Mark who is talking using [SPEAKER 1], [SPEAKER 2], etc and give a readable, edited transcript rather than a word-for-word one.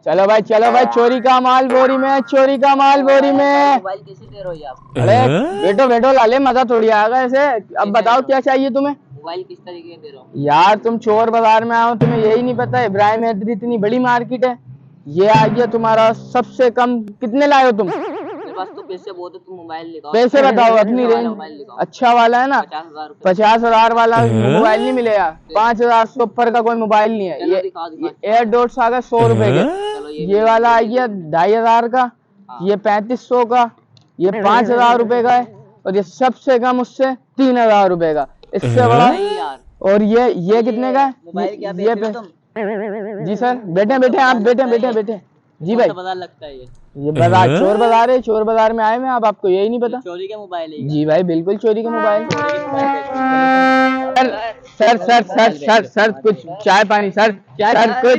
[SPEAKER 1] चलो भाई, चोरी का माल बोरी में, चोरी का माल बोरी में।
[SPEAKER 2] मोबाइल कैसे दे रहे हो आप?
[SPEAKER 1] अरे बैठो बैठो लाले, मजा थोड़ी आएगा ऐसे। अब बताओ क्या चाहिए तुम्हें?
[SPEAKER 2] मोबाइल किस तरीके दे रहे हो?
[SPEAKER 1] यार तुम चोर बाजार में आओ, तुम्हें यही नहीं पता इब्राहिम हैदरी इतनी बड़ी मार्केट है। ये आ गया तुम्हारा सबसे कम। कितने लाए हो तुम?
[SPEAKER 2] मेरे पास तो पैसे बहुत है, तुम मोबाइल दिखाओ।
[SPEAKER 1] पैसे बताओ अपनी रेंज। अच्छा वाला है ना? 50,000 वाला मोबाइल नहीं मिलेगा। 5,000 से ऊपर का कोई मोबाइल नहीं है। ये एयरडॉट्स आ गए 100 रुपए के। ये वाला आ गया 2,500 का। ये 3500 का। ये 5,000 रुपए का है। और ये सबसे कम उससे 3,000 रुपए का। इससे बड़ा। और ये कितने का है? ये जी सर, बैठे आप, बैठे जी भाई।
[SPEAKER 2] बाजार लगता है
[SPEAKER 1] ये बाजार चोर बाजार है। चोर बाजार में आए हैं आप, आपको यही नहीं पता?
[SPEAKER 2] चोरी का मोबाइल है
[SPEAKER 1] जी भाई, बिल्कुल चोरी का मोबाइल। सर कुछ चाय पानी सर, कुछ।